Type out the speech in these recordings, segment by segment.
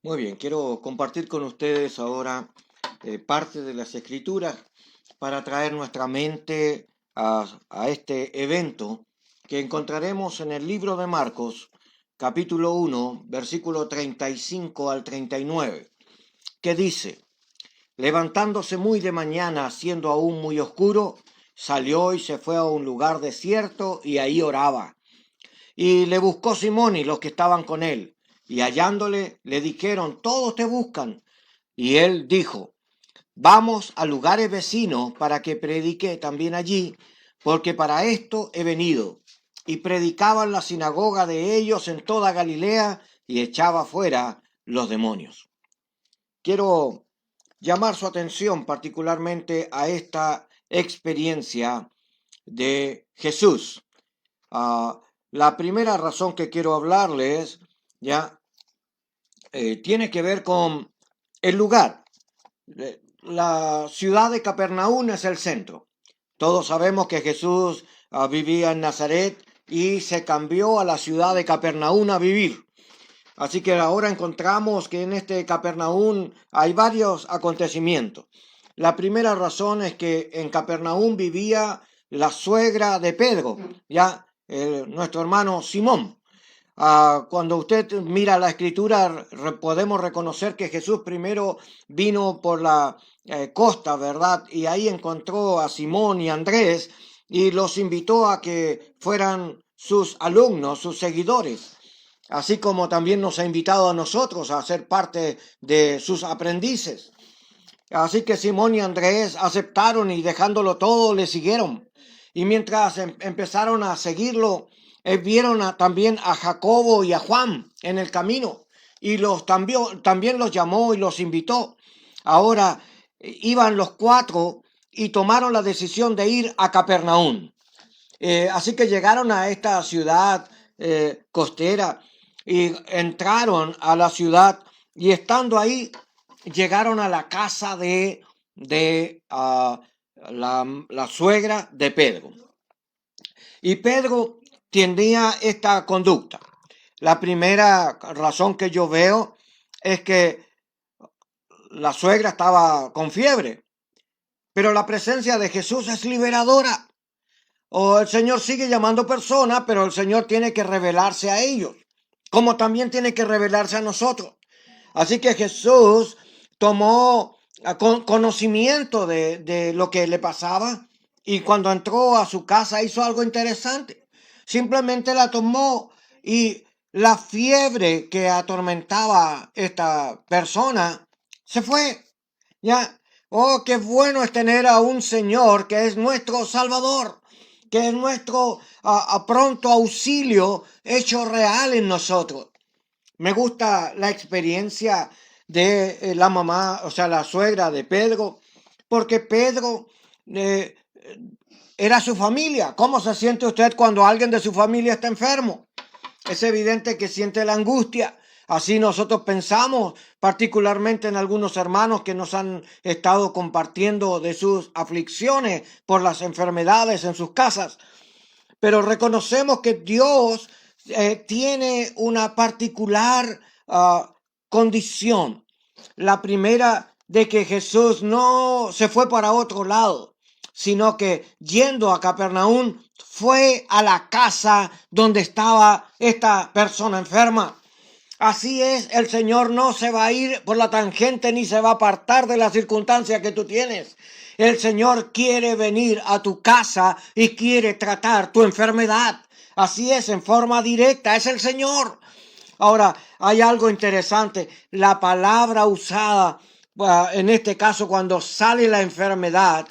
Muy bien, quiero compartir con ustedes ahora parte de las escrituras para traer nuestra mente a este evento que encontraremos en el libro de Marcos, capítulo 1, versículo 35 al 39, que dice: levantándose muy de mañana, siendo aún muy oscuro, salió y se fue a un lugar desierto y ahí oraba. Y le buscó Simón y los que estaban con él, y hallándole le dijeron: todos te buscan. Y él dijo: vamos a lugares vecinos para que predique también allí, porque para esto he venido. Y predicaba en la sinagoga de ellos en toda Galilea y echaba fuera los demonios. Quiero llamar su atención particularmente a esta experiencia de Jesús. La primera razón que quiero hablarles ya tiene que ver con el lugar. La ciudad de Capernaum es el centro. Todos sabemos que Jesús vivía en Nazaret y se cambió a la ciudad de Capernaum a vivir. Así que ahora encontramos que en este Capernaum hay varios acontecimientos. La primera razón es que en Capernaum vivía la suegra de Pedro, ya nuestro hermano Simón. Cuando usted mira la escritura, podemos reconocer que Jesús primero vino por la costa, ¿verdad? Y ahí encontró a Simón y Andrés y los invitó a que fueran sus alumnos, sus seguidores, así como también nos ha invitado a nosotros a ser parte de sus aprendices. Así que Simón y Andrés aceptaron y dejándolo todo le siguieron. Y mientras empezaron a seguirlo, vieron también a Jacobo y a Juan en el camino y también los llamó y los invitó. Ahora iban los cuatro y tomaron la decisión de ir a Capernaum. Así que llegaron a esta ciudad costera y entraron a la ciudad y estando ahí llegaron a la casa de la suegra de Pedro. Y Pedro tenía esta conducta. La primera razón que yo veo es que la suegra estaba con fiebre, pero la presencia de Jesús es liberadora. O el Señor sigue llamando personas, pero el Señor tiene que revelarse a ellos, como también tiene que revelarse a nosotros. Así que Jesús tomó conocimiento de lo que le pasaba y cuando entró a su casa hizo algo interesante. Simplemente la tomó y la fiebre que atormentaba a esta persona se fue. Ya, oh, qué bueno es tener a un Señor que es nuestro Salvador, que es nuestro pronto auxilio hecho real en nosotros. Me gusta la experiencia de la mamá, o sea, la suegra de Pedro, porque Pedro eh, era su familia. ¿Cómo se siente usted cuando alguien de su familia está enfermo? Es evidente que siente la angustia. Así nosotros pensamos, particularmente en algunos hermanos que nos han estado compartiendo de sus aflicciones por las enfermedades en sus casas. Pero reconocemos que Dios tiene una particular condición. La primera, de que Jesús no se fue para otro lado, sino que yendo a Capernaum fue a la casa donde estaba esta persona enferma. Así es, el Señor no se va a ir por la tangente ni se va a apartar de la circunstancia que tú tienes. El Señor quiere venir a tu casa y quiere tratar tu enfermedad. Así es, en forma directa, es el Señor. Ahora, hay algo interesante. La palabra usada, en este caso, cuando sale la enfermedad,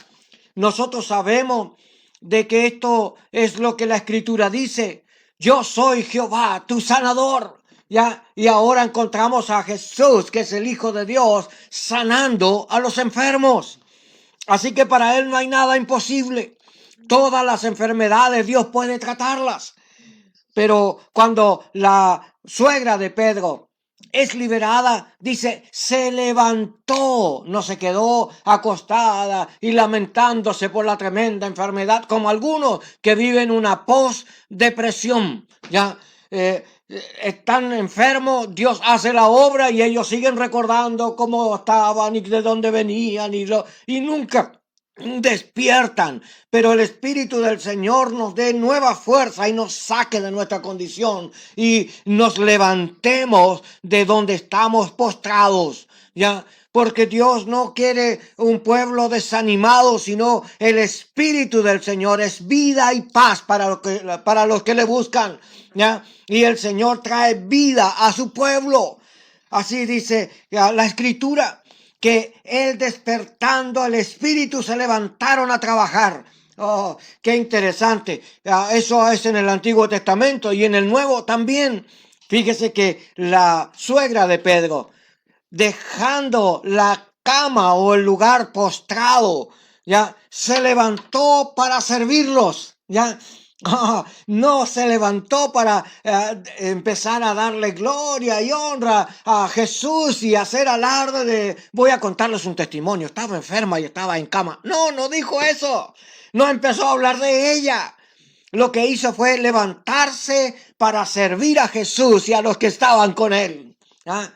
nosotros sabemos de que esto es lo que la Escritura dice. Yo soy Jehová, tu sanador. ¿Ya? Y ahora encontramos a Jesús, que es el Hijo de Dios, sanando a los enfermos. Así que para Él no hay nada imposible. Todas las enfermedades Dios puede tratarlas. Pero cuando la suegra de Pedro es liberada, dice, se levantó, no se quedó acostada y lamentándose por la tremenda enfermedad, como algunos que viven una post-depresión, ¿ya? están enfermos, Dios hace la obra y ellos siguen recordando cómo estaban y de dónde venían y nunca despiertan. Pero el Espíritu del Señor nos dé nueva fuerza y nos saque de nuestra condición y nos levantemos de donde estamos postrados, ¿ya? Porque Dios no quiere un pueblo desanimado, sino el Espíritu del Señor es vida y paz para los que le buscan, ¿ya? Y el Señor trae vida a su pueblo. Así dice la Escritura, que Él despertando el Espíritu se levantaron a trabajar. Oh, qué interesante. Eso es en el Antiguo Testamento y en el Nuevo también. Fíjese que la suegra de Pedro, dejando la cama o el lugar postrado, ya se levantó para servirlos, ya. No se levantó para empezar a darle gloria y honra a Jesús y hacer alarde de voy a contarles un testimonio, estaba enferma y estaba en cama. No, no dijo eso. No empezó a hablar de ella. Lo que hizo fue levantarse para servir a Jesús y a los que estaban con él. ¿Ah?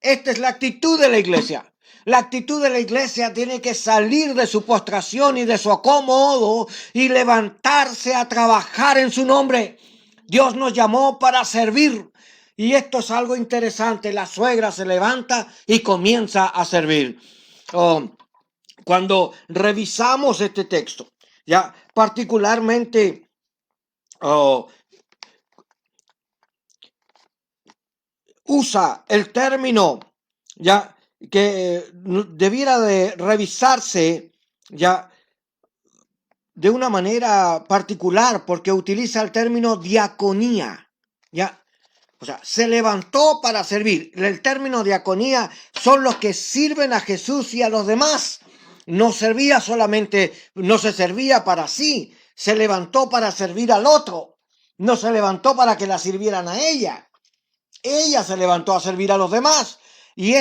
Esta es la actitud de la iglesia. La actitud de la iglesia tiene que salir de su postración y de su acomodo y levantarse a trabajar en su nombre. Dios nos llamó para servir. Y esto es algo interesante. La suegra se levanta y comienza a servir. Cuando revisamos este texto, ya particularmente usa el término ya que debiera de revisarse ya de una manera particular, porque utiliza el término diaconía, ya. O sea, se levantó para servir. El término diaconía son los que sirven a Jesús y a los demás. No servía solamente, no se servía para sí, se levantó para servir al otro. No se levantó para que la sirvieran a ella. Ella se levantó a servir a los demás. Y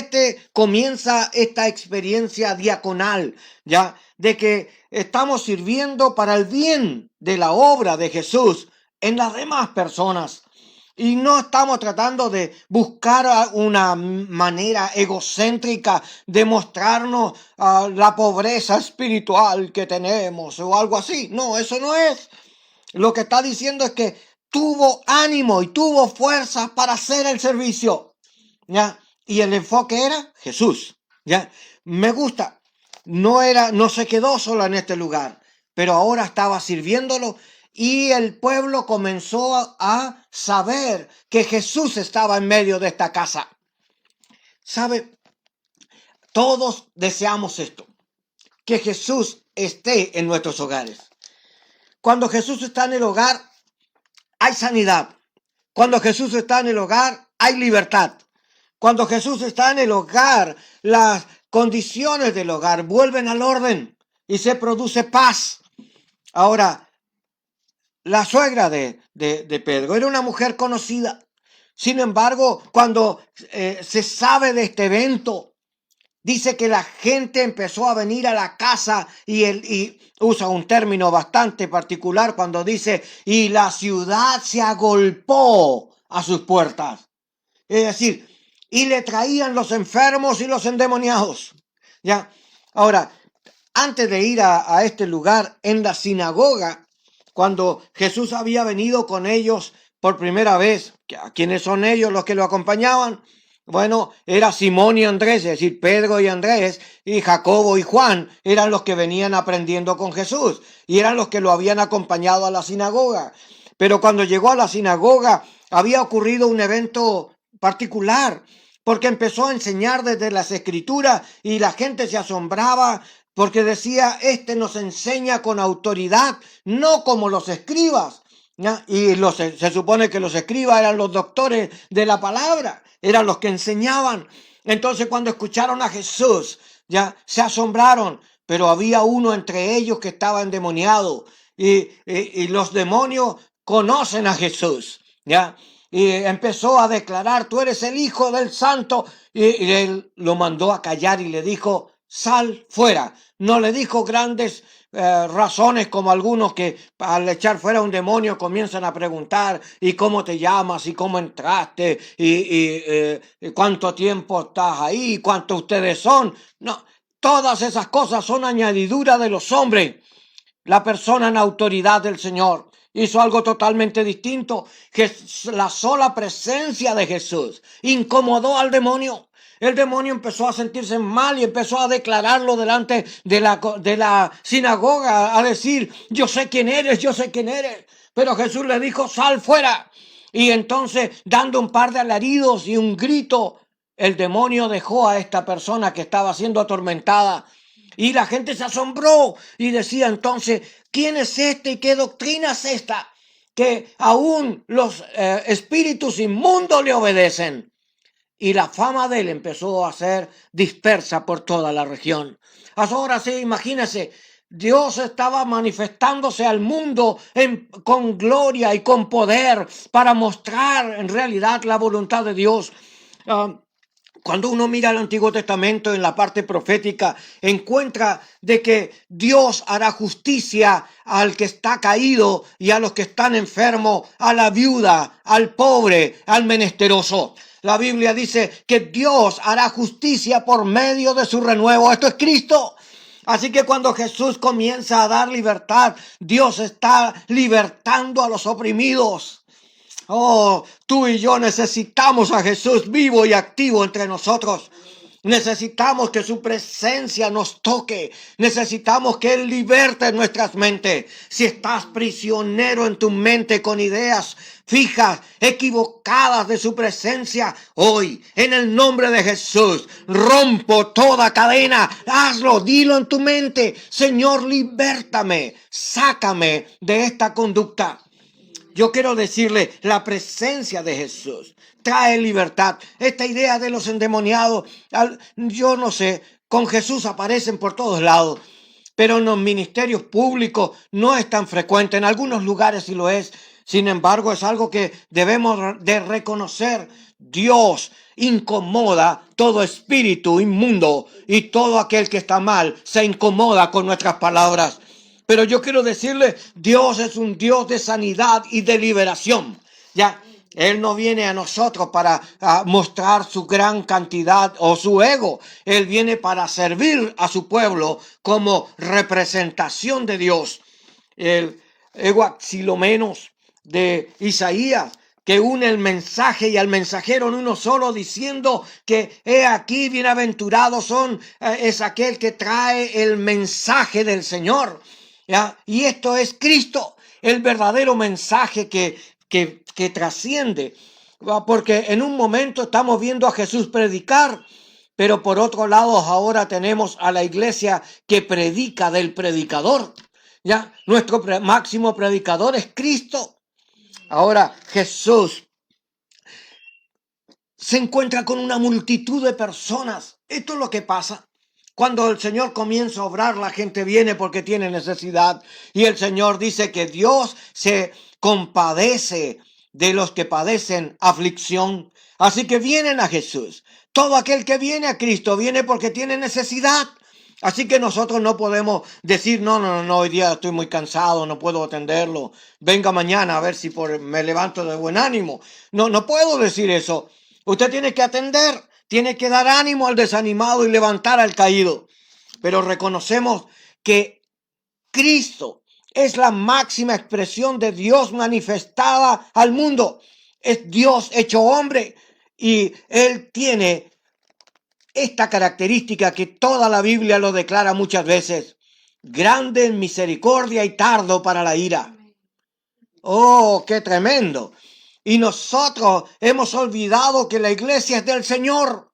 comienza esta experiencia diaconal, ya, de que estamos sirviendo para el bien de la obra de Jesús en las demás personas. Y no estamos tratando de buscar una manera egocéntrica de mostrarnos la pobreza espiritual que tenemos o algo así. No, eso no es. Lo que está diciendo es que tuvo ánimo y tuvo fuerza para hacer el servicio, ¿ya? Y el enfoque era Jesús, ¿ya? Me gusta. No se quedó sola en este lugar, pero ahora estaba sirviéndolo y el pueblo comenzó a saber que Jesús estaba en medio de esta casa. ¿Sabe? Todos deseamos esto, que Jesús esté en nuestros hogares. Cuando Jesús está en el hogar, hay sanidad. Cuando Jesús está en el hogar, hay libertad. Cuando Jesús está en el hogar, las condiciones del hogar vuelven al orden y se produce paz. Ahora, la suegra de Pedro era una mujer conocida. Sin embargo, cuando se sabe de este evento, dice que la gente empezó a venir a la casa y usa un término bastante particular cuando dice, y la ciudad se agolpó a sus puertas. Es decir, y le traían los enfermos y los endemoniados. ¿Ya? Ahora, antes de ir a este lugar, en la sinagoga, cuando Jesús había venido con ellos por primera vez, ¿quiénes son ellos los que lo acompañaban? Bueno, era Simón y Andrés, es decir, Pedro y Andrés, y Jacobo y Juan eran los que venían aprendiendo con Jesús y eran los que lo habían acompañado a la sinagoga. Pero cuando llegó a la sinagoga había ocurrido un evento particular, porque empezó a enseñar desde las Escrituras y la gente se asombraba porque decía, nos enseña con autoridad, no como los escribas. ¿Ya? Y se supone que los escribas eran los doctores de la palabra, eran los que enseñaban. Entonces cuando escucharon a Jesús, ya se asombraron, pero había uno entre ellos que estaba endemoniado y los demonios conocen a Jesús, ¿ya? Y empezó a declarar, tú eres el Hijo del Santo, y él lo mandó a callar y le dijo, sal fuera. No le dijo grandes razones como algunos que al echar fuera un demonio comienzan a preguntar y cómo te llamas y cómo entraste y cuánto tiempo estás ahí, cuántos ustedes son. No, todas esas cosas son añadidura de los hombres. La persona en autoridad del Señor hizo algo totalmente distinto. La sola presencia de Jesús incomodó al demonio. El demonio empezó a sentirse mal y empezó a declararlo delante de la sinagoga, a decir, yo sé quién eres, yo sé quién eres. Pero Jesús le dijo, sal fuera. Y entonces, dando un par de alaridos y un grito, el demonio dejó a esta persona que estaba siendo atormentada. Y la gente se asombró y decía entonces, ¿quién es este y qué doctrina es esta? Que aún los espíritus inmundos le obedecen. Y la fama de él empezó a ser dispersa por toda la región. Ahora sí, imagínense, Dios estaba manifestándose al mundo con gloria y con poder para mostrar en realidad la voluntad de Dios. Cuando uno mira el Antiguo Testamento en la parte profética, encuentra de que Dios hará justicia al que está caído y a los que están enfermos, a la viuda, al pobre, al menesteroso. La Biblia dice que Dios hará justicia por medio de su renuevo. Esto es Cristo. Así que cuando Jesús comienza a dar libertad, Dios está libertando a los oprimidos. Oh, tú y yo necesitamos a Jesús vivo y activo entre nosotros. Necesitamos que su presencia nos toque. Necesitamos que Él liberte nuestras mentes. Si estás prisionero en tu mente con ideas fijas, equivocadas de su presencia, hoy, en el nombre de Jesús, rompo toda cadena. Hazlo, dilo en tu mente. Señor, libértame. Sácame de esta conducta. Yo quiero decirle, la presencia de Jesús trae libertad. Esta idea de los endemoniados, yo no sé, con Jesús aparecen por todos lados, pero en los ministerios públicos no es tan frecuente. En algunos lugares sí lo es. Sin embargo, es algo que debemos de reconocer. Dios incomoda todo espíritu inmundo y todo aquel que está mal se incomoda con nuestras palabras. Pero yo quiero decirle, Dios es un Dios de sanidad y de liberación. Ya, Él no viene a nosotros para mostrar su gran cantidad o su ego. Él viene para servir a su pueblo como representación de Dios. El ego menos de Isaías, que une el mensaje y al mensajero en uno solo, diciendo que he aquí bienaventurado es aquel que trae el mensaje del Señor. ¿Ya? Y esto es Cristo, el verdadero mensaje que trasciende. Porque en un momento estamos viendo a Jesús predicar, pero por otro lado ahora tenemos a la iglesia que predica del predicador. ¿Ya? Nuestro máximo predicador es Cristo. Ahora Jesús se encuentra con una multitud de personas. Esto es lo que pasa. Cuando el Señor comienza a obrar, la gente viene porque tiene necesidad. Y el Señor dice que Dios se compadece de los que padecen aflicción. Así que vienen a Jesús. Todo aquel que viene a Cristo viene porque tiene necesidad. Así que nosotros no podemos decir, no, hoy día estoy muy cansado, no puedo atenderlo. Venga mañana a ver si me levanto de buen ánimo. No puedo decir eso. Usted tiene que atender. Tiene que dar ánimo al desanimado y levantar al caído. Pero reconocemos que Cristo es la máxima expresión de Dios manifestada al mundo. Es Dios hecho hombre y Él tiene esta característica que toda la Biblia lo declara muchas veces. Grande en misericordia y tardo para la ira. ¡Oh, qué tremendo! Y nosotros hemos olvidado que la iglesia es del Señor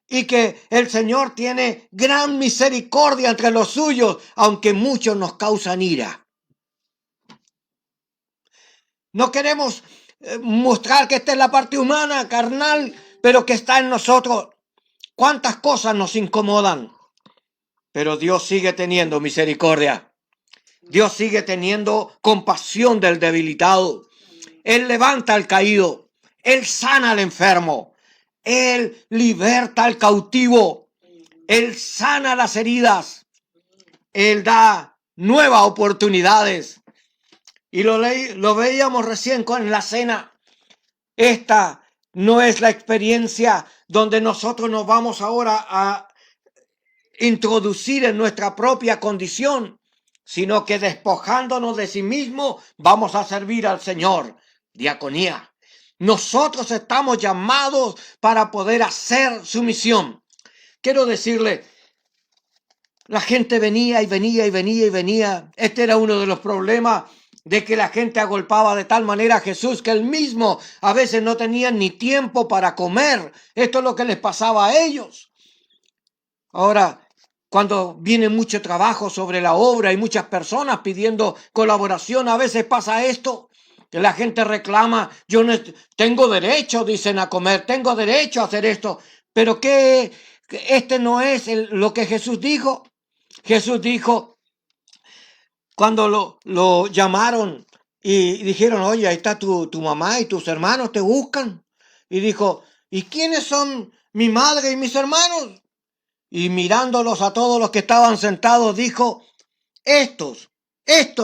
y que el Señor tiene gran misericordia entre los suyos, aunque muchos nos causan ira. No queremos mostrar que esta es la parte humana, carnal, pero que está en nosotros. ¿Cuántas cosas nos incomodan? Pero Dios sigue teniendo misericordia. Dios sigue teniendo compasión del debilitado. Él levanta al caído. Él sana al enfermo. Él liberta al cautivo. Él sana las heridas. Él da nuevas oportunidades. Y lo veíamos recién con la cena. Esta no es la experiencia donde nosotros nos vamos ahora a introducir en nuestra propia condición, sino que despojándonos de sí mismo vamos a servir al Señor. Diaconía. Nosotros estamos llamados para poder hacer su misión. Quiero decirle, la gente venía y venía y venía y venía. Este era uno de los problemas, de que la gente agolpaba de tal manera a Jesús que él mismo a veces no tenía ni tiempo para comer. Esto es lo que les pasaba a ellos. Ahora, cuando viene mucho trabajo sobre la obra y muchas personas pidiendo colaboración, a veces pasa esto, que la gente reclama, yo no tengo derecho, dicen, a comer, tengo derecho a hacer esto. Pero ¿qué? Este no es lo que Jesús dijo. Jesús dijo, cuando lo llamaron y dijeron, oye, ahí está tu mamá y tus hermanos te buscan. Y dijo, ¿y quiénes son mi madre y mis hermanos? Y mirándolos a todos los que estaban sentados, dijo, estos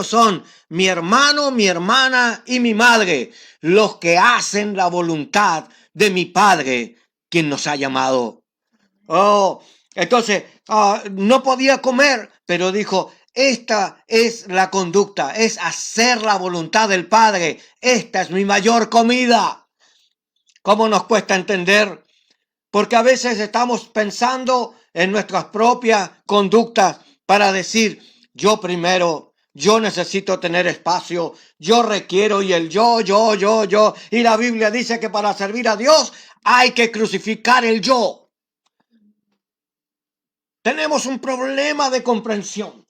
son mi hermano, mi hermana y mi madre, los que hacen la voluntad de mi Padre, quien nos ha llamado. Oh, entonces, no podía comer, pero dijo, esta es la conducta, es hacer la voluntad del Padre. Esta es mi mayor comida. ¿Cómo nos cuesta entender? Porque a veces estamos pensando en nuestras propias conductas para decir, yo primero, yo necesito tener espacio, yo requiero, y el yo. Y la Biblia dice que para servir a Dios hay que crucificar el yo. Tenemos un problema de comprensión.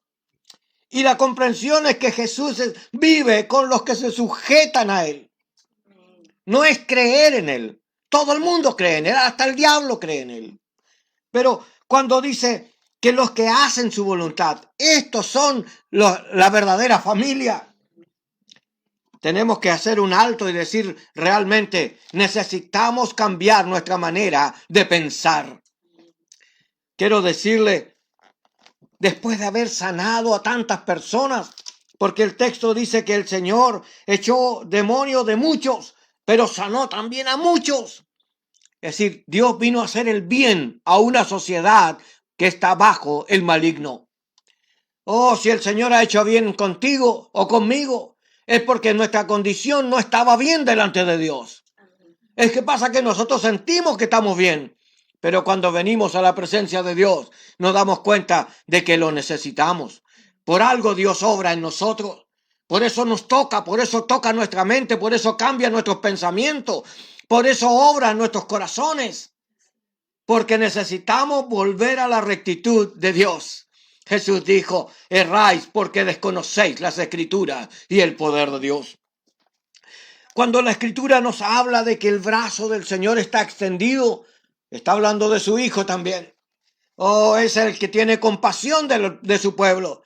Y la comprensión es que Jesús vive con los que se sujetan a Él. No es creer en Él. Todo el mundo cree en Él, hasta el diablo cree en Él. Pero cuando dice que los que hacen su voluntad, estos son la verdadera familia, tenemos que hacer un alto y decir, realmente necesitamos cambiar nuestra manera de pensar. Quiero decirle, después de haber sanado a tantas personas, porque el texto dice que el Señor echó demonios de muchos, pero sanó también a muchos. Es decir, Dios vino a hacer el bien a una sociedad que está bajo el maligno. Oh, si el Señor ha hecho bien contigo o conmigo, es porque nuestra condición no estaba bien delante de Dios. Es que pasa que nosotros sentimos que estamos bien, pero cuando venimos a la presencia de Dios nos damos cuenta de que lo necesitamos. Por algo Dios obra en nosotros. Por eso nos toca, por eso toca nuestra mente, por eso cambia nuestros pensamientos, por eso obra en nuestros corazones. Porque necesitamos volver a la rectitud de Dios. Jesús dijo, erráis porque desconocéis las Escrituras y el poder de Dios. Cuando la Escritura nos habla de que el brazo del Señor está extendido, está hablando de su Hijo también. Oh, es el que tiene compasión de su pueblo.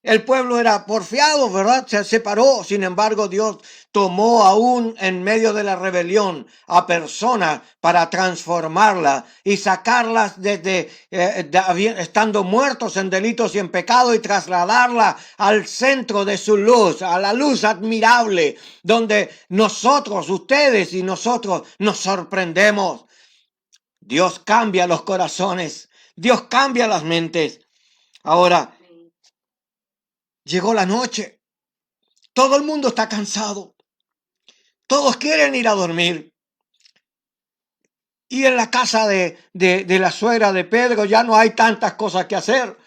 El pueblo era porfiado, ¿verdad? Se separó. Sin embargo, Dios tomó aún en medio de la rebelión a personas para transformarlas y sacarlas desde estando muertos en delitos y en pecado y trasladarla al centro de su luz, a la luz admirable, donde nosotros, ustedes y nosotros nos sorprendemos. Dios cambia los corazones, Dios cambia las mentes. Ahora, llegó la noche. Todo el mundo está cansado. Todos quieren ir a dormir. Y en la casa de la suegra de Pedro ya no hay tantas cosas que hacer.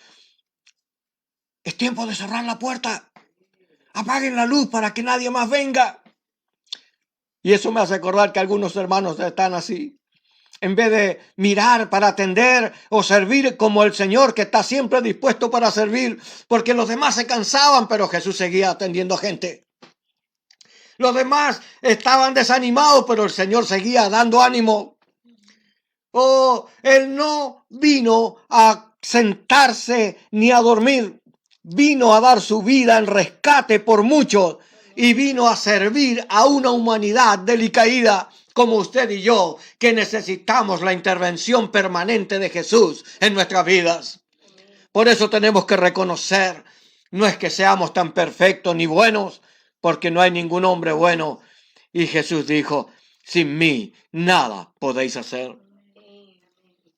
Es tiempo de cerrar la puerta. Apaguen la luz para que nadie más venga. Y eso me hace acordar que algunos hermanos están así. En vez de mirar para atender o servir como el Señor, que está siempre dispuesto para servir, porque los demás se cansaban, pero Jesús seguía atendiendo gente. Los demás estaban desanimados, pero el Señor seguía dando ánimo. Oh, Él no vino a sentarse ni a dormir, vino a dar su vida en rescate por muchos y vino a servir a una humanidad delicaída, como usted y yo, que necesitamos la intervención permanente de Jesús en nuestras vidas. Por eso tenemos que reconocer, no es que seamos tan perfectos ni buenos, porque no hay ningún hombre bueno. Y Jesús dijo, sin mí nada podéis hacer.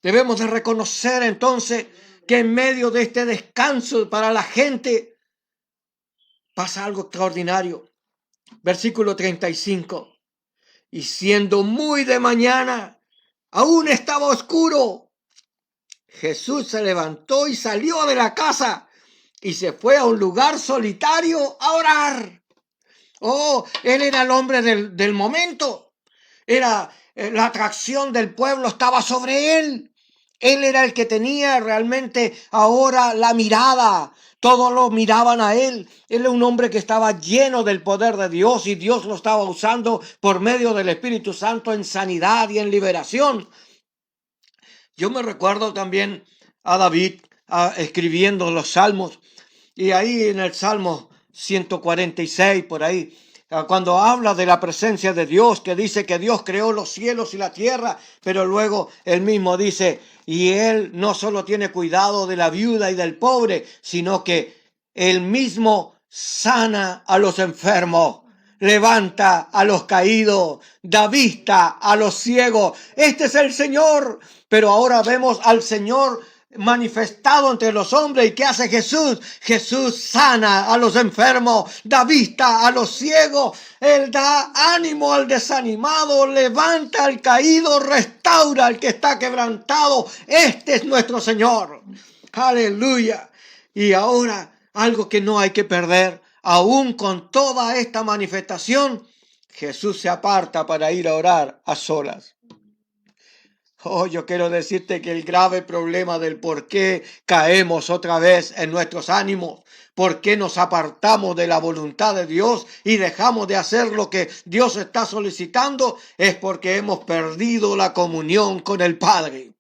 Debemos de reconocer entonces que en medio de este descanso para la gente pasa algo extraordinario. Versículo 35. Y siendo muy de mañana, aún estaba oscuro, Jesús se levantó y salió de la casa y se fue a un lugar solitario a orar. Oh, él era el hombre del momento. Era la atracción del pueblo estaba sobre él. Él era el que tenía realmente ahora la mirada. Todos lo miraban a él. Él era un hombre que estaba lleno del poder de Dios y Dios lo estaba usando por medio del Espíritu Santo en sanidad y en liberación. Yo me recuerdo también a David escribiendo los salmos, y ahí en el Salmo 146, por ahí, cuando habla de la presencia de Dios, que dice que Dios creó los cielos y la tierra, pero luego él mismo dice, y él no solo tiene cuidado de la viuda y del pobre, sino que él mismo sana a los enfermos, levanta a los caídos, da vista a los ciegos. Este es el Señor. Pero ahora vemos al Señor manifestado entre los hombres. ¿Y qué hace Jesús? Jesús sana a los enfermos, da vista a los ciegos, Él da ánimo al desanimado, levanta al caído, restaura al que está quebrantado. Este es nuestro Señor. Aleluya. Y ahora, algo que no hay que perder, aún con toda esta manifestación, Jesús se aparta para ir a orar a solas. Oh, yo quiero decirte que el grave problema del por qué caemos otra vez en nuestros ánimos, por qué nos apartamos de la voluntad de Dios y dejamos de hacer lo que Dios está solicitando, es porque hemos perdido la comunión con el Padre.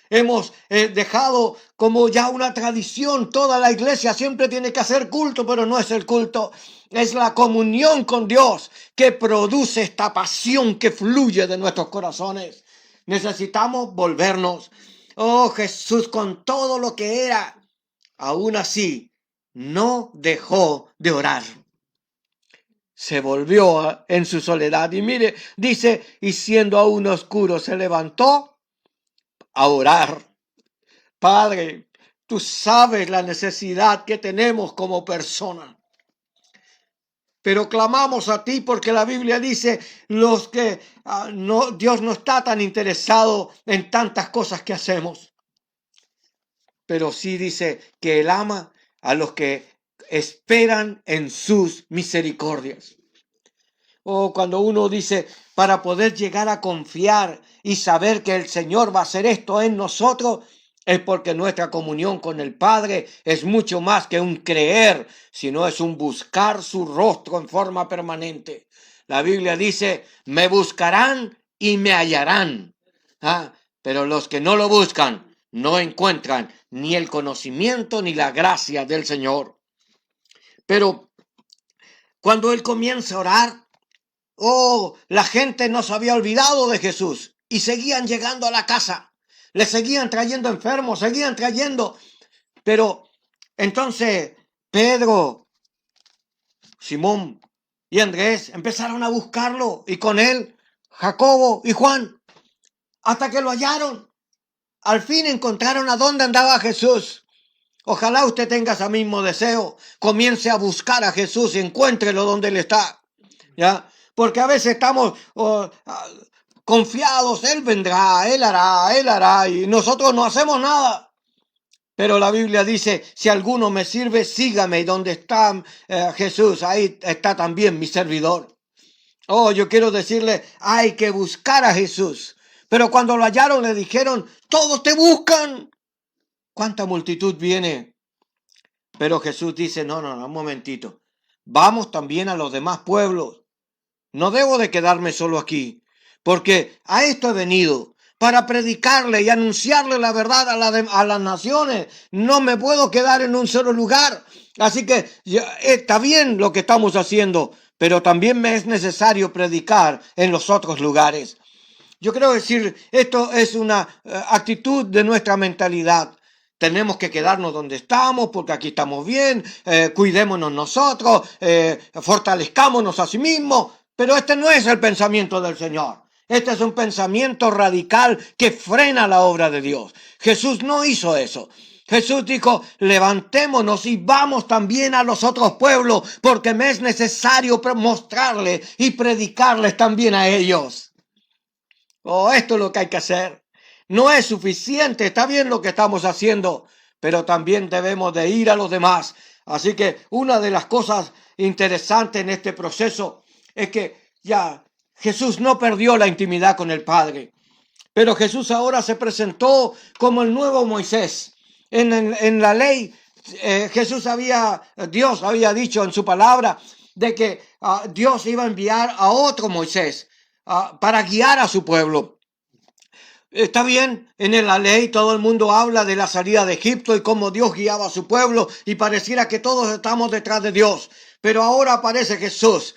Hemos dejado como ya una tradición, toda la iglesia siempre tiene que hacer culto, pero no es el culto, es la comunión con Dios que produce esta pasión que fluye de nuestros corazones. Necesitamos volvernos. Oh, Jesús, con todo lo que era, aún así, no dejó de orar. Se volvió en su soledad. Y mire, dice, y siendo aún oscuro, se levantó a orar. Padre, tú sabes la necesidad que tenemos como persona. Pero clamamos a ti porque la Biblia dice Dios no está tan interesado en tantas cosas que hacemos. Pero sí dice que Él ama a los que esperan en sus misericordias. O cuando uno dice, para poder llegar a confiar y saber que el Señor va a hacer esto en nosotros, es porque nuestra comunión con el Padre es mucho más que un creer, sino es un buscar su rostro en forma permanente. La Biblia dice, me buscarán y me hallarán. Pero los que no lo buscan no encuentran ni el conocimiento ni la gracia del Señor. Pero cuando Él comienza a orar, la gente no se había olvidado de Jesús y seguían llegando a la casa. Le seguían trayendo enfermos, seguían trayendo. Pero entonces Pedro, Simón y Andrés empezaron a buscarlo, y con él Jacobo y Juan, hasta que lo hallaron. Al fin encontraron a dónde andaba Jesús. Ojalá usted tenga ese mismo deseo. Comience a buscar a Jesús y encuéntrelo donde Él está. ¿Ya? Porque a veces estamos confiados, Él vendrá, Él hará, y nosotros no hacemos nada. Pero la Biblia dice, si alguno me sirve, sígame, y donde está Jesús, ahí está también mi servidor. Oh, yo quiero decirle, hay que buscar a Jesús. Pero cuando lo hallaron, le dijeron, todos te buscan. ¿Cuánta multitud viene? Pero Jesús dice, no, un momentito. Vamos también a los demás pueblos. No debo de quedarme solo aquí, porque a esto he venido, para predicarle y anunciarle la verdad a las naciones. No me puedo quedar en un solo lugar. Así que está bien lo que estamos haciendo, pero también me es necesario predicar en los otros lugares. Yo creo decir, esto es una actitud de nuestra mentalidad. Tenemos que quedarnos donde estamos porque aquí estamos bien, cuidémonos nosotros, fortalezcámonos a sí mismos, pero este no es el pensamiento del Señor. Este es un pensamiento radical que frena la obra de Dios. Jesús no hizo eso. Jesús dijo, levantémonos y vamos también a los otros pueblos porque me es necesario mostrarles y predicarles también a ellos. Oh, esto es lo que hay que hacer. No es suficiente, está bien lo que estamos haciendo, pero también debemos de ir a los demás. Así que una de las cosas interesantes en este proceso es que ya Jesús no perdió la intimidad con el Padre, pero Jesús ahora se presentó como el nuevo Moisés. En la ley, Dios había dicho en su palabra de que Dios iba a enviar a otro Moisés para guiar a su pueblo. Está bien, en la ley todo el mundo habla de la salida de Egipto y cómo Dios guiaba a su pueblo y pareciera que todos estamos detrás de Dios. Pero ahora aparece Jesús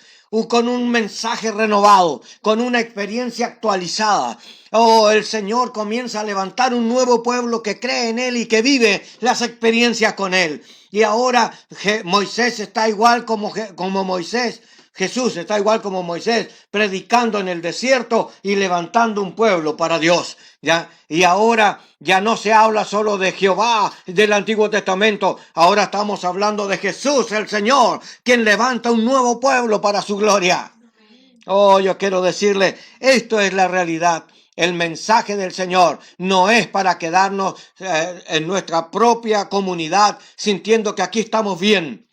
con un mensaje renovado, con una experiencia actualizada. Oh, el Señor comienza a levantar un nuevo pueblo que cree en Él y que vive las experiencias con Él. Y ahora Moisés está igual como Moisés. Jesús está igual como Moisés, predicando en el desierto y levantando un pueblo para Dios. ¿Ya? Y ahora ya no se habla solo de Jehová del Antiguo Testamento, ahora estamos hablando de Jesús, el Señor, quien levanta un nuevo pueblo para su gloria. Oh, yo quiero decirle, esto es la realidad. El mensaje del Señor no es para quedarnos en nuestra propia comunidad sintiendo que aquí estamos bien.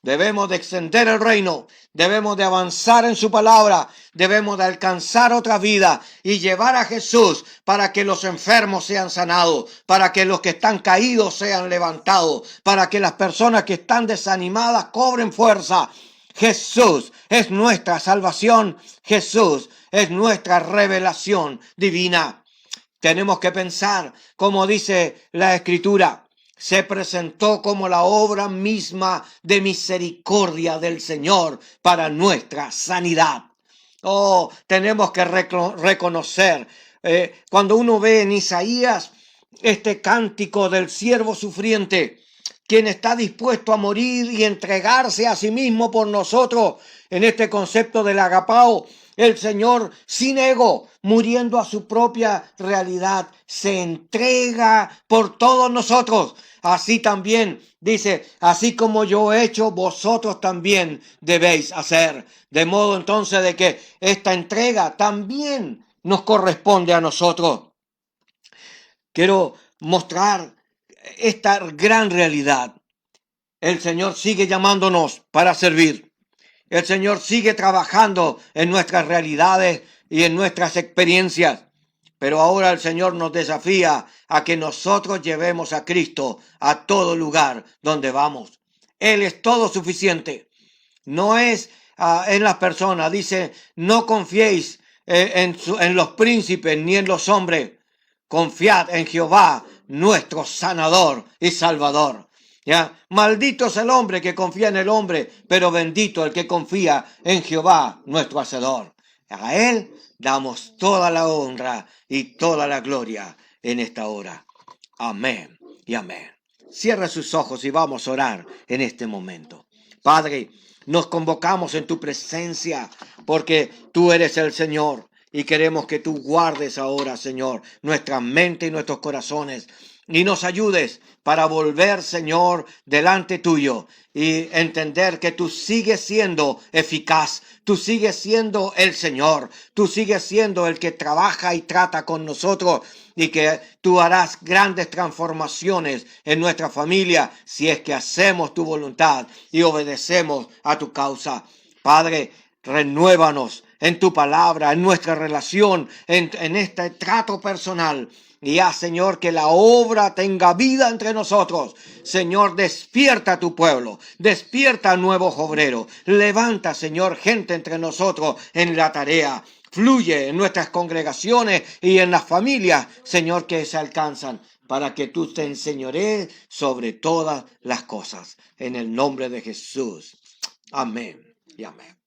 Debemos de extender el reino, debemos de avanzar en su palabra, debemos de alcanzar otra vida y llevar a Jesús para que los enfermos sean sanados, para que los que están caídos sean levantados, para que las personas que están desanimadas cobren fuerza. Jesús es nuestra salvación, Jesús es nuestra revelación divina. Tenemos que pensar, como dice la Escritura, se presentó como la obra misma de misericordia del Señor para nuestra sanidad. Oh, tenemos que reconocer, cuando uno ve en Isaías este cántico del siervo sufriente, quien está dispuesto a morir y entregarse a sí mismo por nosotros, en este concepto del agapao, el Señor sin ego, muriendo a su propia realidad, se entrega por todos nosotros. Así también, dice, así como yo he hecho, vosotros también debéis hacer. De modo entonces de que esta entrega también nos corresponde a nosotros. Quiero mostrar esta gran realidad. El Señor sigue llamándonos para servir. El Señor sigue trabajando en nuestras realidades y en nuestras experiencias. Pero ahora el Señor nos desafía a que nosotros llevemos a Cristo a todo lugar donde vamos. Él es todo suficiente. No es en las personas. Dice, no confiéis en los príncipes ni en los hombres. Confiad en Jehová, nuestro sanador y salvador. ¿Ya? Maldito es el hombre que confía en el hombre, pero bendito el que confía en Jehová, nuestro hacedor. A Él damos toda la honra y toda la gloria en esta hora. Amén y amén. Cierra sus ojos y vamos a orar en este momento. Padre, nos convocamos en tu presencia porque tú eres el Señor y queremos que tú guardes ahora, Señor, nuestra mente y nuestros corazones y nos ayudes para volver, Señor, delante tuyo y entender que tú sigues siendo eficaz, tú sigues siendo el Señor, tú sigues siendo el que trabaja y trata con nosotros y que tú harás grandes transformaciones en nuestra familia si es que hacemos tu voluntad y obedecemos a tu causa. Padre, renuévanos en tu palabra, en nuestra relación, en este trato personal. Y haz, Señor, que la obra tenga vida entre nosotros. Señor, despierta a tu pueblo, despierta a nuevos obreros. Levanta, Señor, gente entre nosotros en la tarea. Fluye en nuestras congregaciones y en las familias, Señor, que se alcanzan, para que tú te enseñorees sobre todas las cosas. En el nombre de Jesús. Amén y amén.